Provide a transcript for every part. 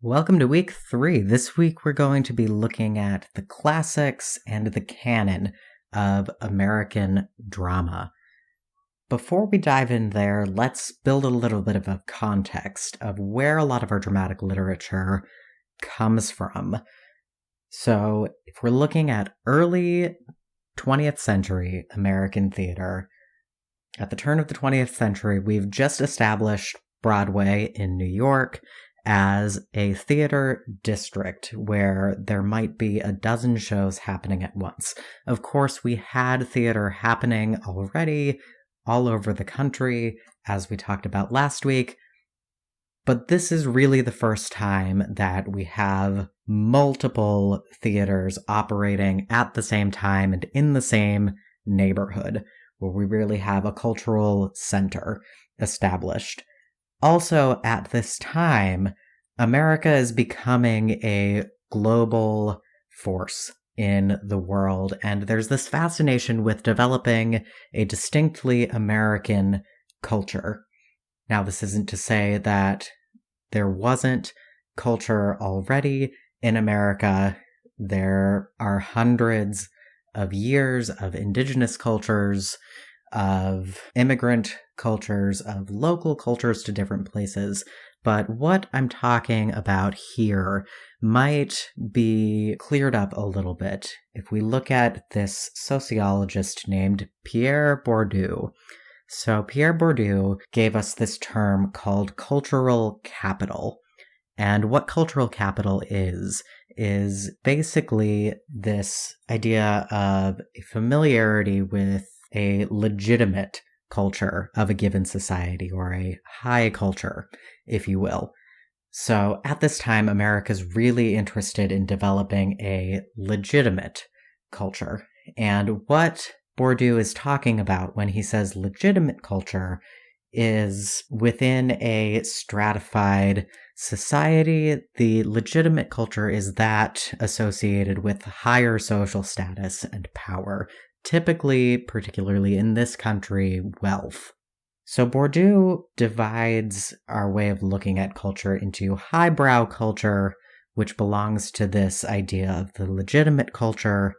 Welcome to week 3. This week we're going to be looking at the classics and the canon of American drama. Before we dive in there, let's build a little bit of a context of where a lot of our dramatic literature comes from. So, if we're looking at early 20th century American theater, at the turn of the 20th century, we've just established Broadway in New York as a theater district where there might be a dozen shows happening at once. Of course, we had theater happening already all over the country, as we talked about last week, but this is really the first time that we have multiple theaters operating at the same time and in the same neighborhood, where we really have a cultural center established. Also, at this time, America is becoming a global force in the world, and there's this fascination with developing a distinctly American culture. Now, this isn't to say that there wasn't culture already in America. There are hundreds of years of indigenous cultures, of immigrant cultures, of local cultures to different places. But what I'm talking about here might be cleared up a little bit if we look at this sociologist named Pierre Bourdieu. So Pierre Bourdieu gave us this term called cultural capital. And what cultural capital is basically this idea of a familiarity with a legitimate culture of a given society, or a high culture, if you will. So at this time, America's really interested in developing a legitimate culture. And what Bourdieu is talking about when he says legitimate culture is within a stratified society, the legitimate culture is that associated with higher social status and power, typically, particularly in this country, wealth. So Bourdieu divides our way of looking at culture into highbrow culture, which belongs to this idea of the legitimate culture,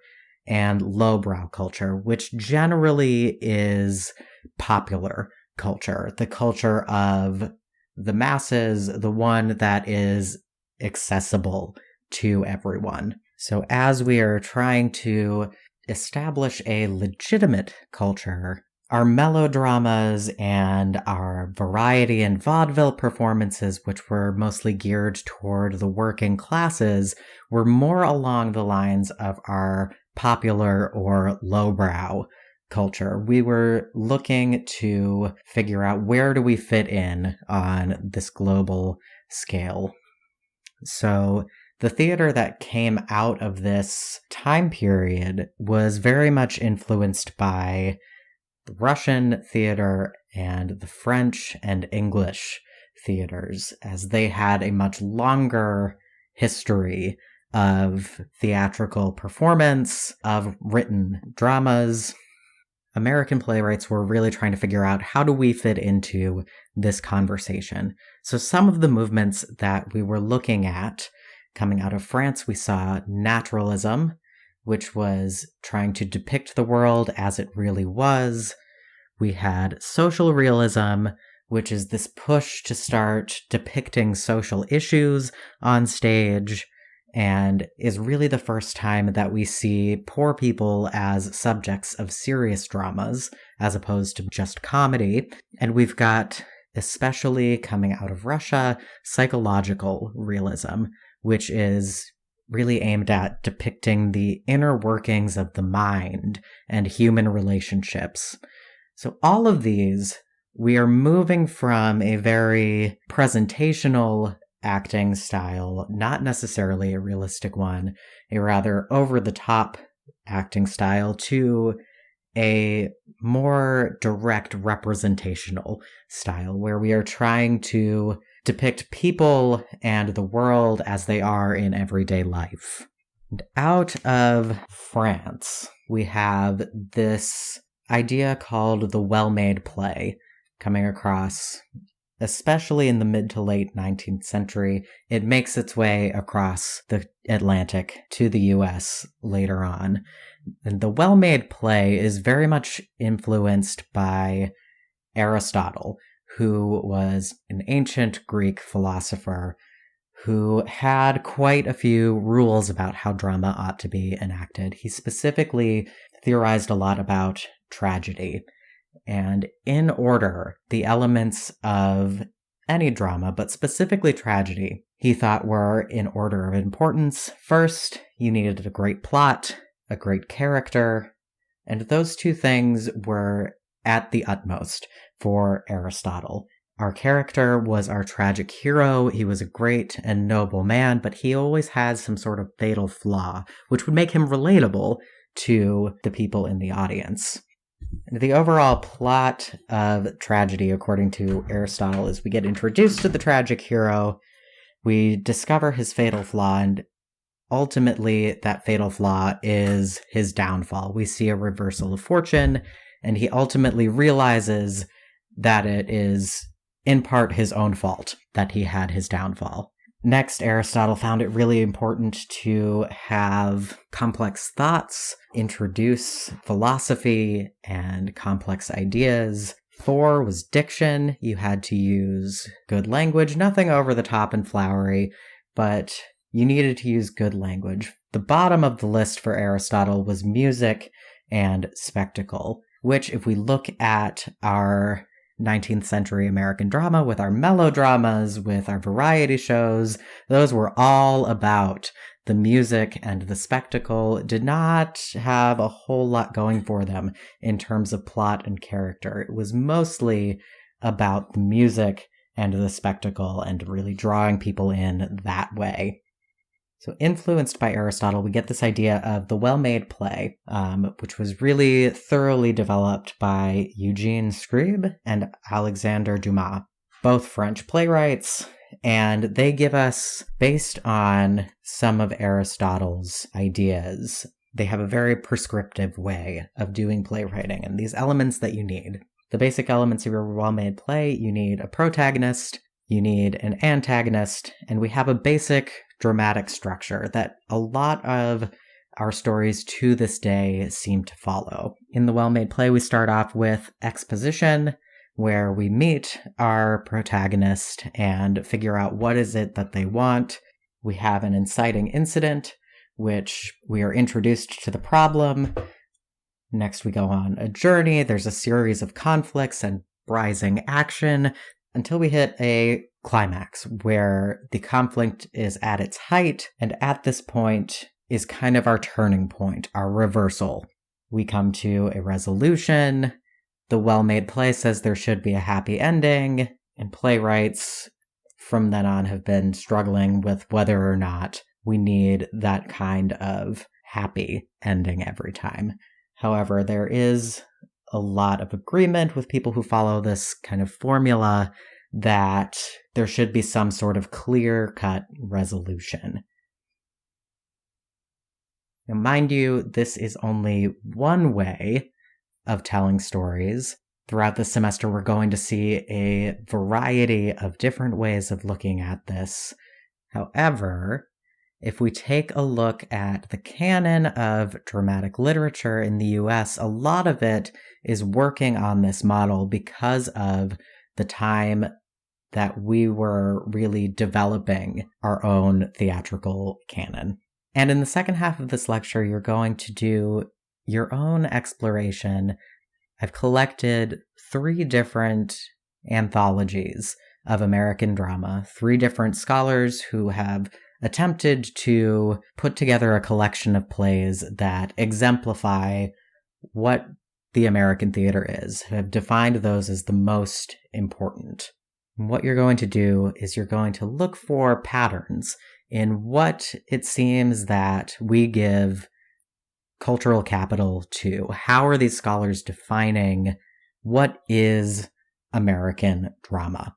and lowbrow culture, which generally is popular culture, the culture of the masses, the one that is accessible to everyone. So as we are trying to establish a legitimate culture, our melodramas and our variety and vaudeville performances, which were mostly geared toward the working classes, were more along the lines of our popular or lowbrow culture. We were looking to figure out where do we fit in on this global scale. So the theater that came out of this time period was very much influenced by the Russian theater and the French and English theaters, as they had a much longer history of theatrical performance, of written dramas. American playwrights were really trying to figure out, how do we fit into this conversation? So some of the movements that we were looking at coming out of France, we saw naturalism, which was trying to depict the world as it really was. We had social realism, which is this push to start depicting social issues on stage, and is really the first time that we see poor people as subjects of serious dramas, as opposed to just comedy. And we've got, especially coming out of Russia, psychological realism, which is really aimed at depicting the inner workings of the mind and human relationships. So all of these, we are moving from a very presentational acting style, not necessarily a realistic one, a rather over-the-top acting style, to a more direct representational style, where we are trying to depict people and the world as they are in everyday life. And out of France, we have this idea called the well-made play coming across especially in the mid to late 19th century, it makes its way across the Atlantic to the US later on. And the well-made play is very much influenced by Aristotle, who was an ancient Greek philosopher who had quite a few rules about how drama ought to be enacted. He specifically theorized a lot about tragedy. And in order, the elements of any drama, but specifically tragedy, he thought were in order of importance. First, you needed a great plot, a great character, and those two things were at the utmost for Aristotle. Our character was our tragic hero. He was a great and noble man, but he always had some sort of fatal flaw, which would make him relatable to the people in the audience. The overall plot of tragedy, according to Aristotle, is we get introduced to the tragic hero, we discover his fatal flaw, and ultimately that fatal flaw is his downfall. We see a reversal of fortune, and he ultimately realizes that it is in part his own fault that he had his downfall. Next, Aristotle found it really important to have complex thoughts, introduce philosophy and complex ideas. 4 was diction. You had to use good language, nothing over the top and flowery, but you needed to use good language. The bottom of the list for Aristotle was music and spectacle, which, if we look at our 19th century American drama with our melodramas, with our variety shows, those were all about the music and the spectacle. Did not have a whole lot going for them in terms of plot and character. It was mostly about the music and the spectacle and really drawing people in that way. So influenced by Aristotle, we get this idea of the well-made play, which was really thoroughly developed by Eugene Scribe and Alexandre Dumas, both French playwrights, and they give us, based on some of Aristotle's ideas, they have a very prescriptive way of doing playwriting and these elements that you need. The basic elements of your well-made play: you need a protagonist, you need an antagonist, and we have a basic dramatic structure that a lot of our stories to this day seem to follow. In the well-made play, we start off with exposition, where we meet our protagonist and figure out what is it that they want. We have an inciting incident, which we are introduced to the problem. Next, we go on a journey. There's a series of conflicts and rising action until we hit a climax where the conflict is at its height, and at this point is kind of our turning point, our reversal. We come to a resolution. The well-made play says there should be a happy ending, and playwrights from then on have been struggling with whether or not we need that kind of happy ending every time. However, there is a lot of agreement with people who follow this kind of formula that there should be some sort of clear-cut resolution. Now, mind you, this is only one way of telling stories. Throughout the semester, we're going to see a variety of different ways of looking at this. However, if we take a look at the canon of dramatic literature in the US, a lot of it is working on this model because of the time that we were really developing our own theatrical canon. And in the second half of this lecture, you're going to do your own exploration. I've collected 3 different anthologies of American drama, 3 different scholars who have attempted to put together a collection of plays that exemplify what the American theater is, have defined those as the most important. And what you're going to do is you're going to look for patterns in what it seems that we give cultural capital to. How are these scholars defining what is American drama?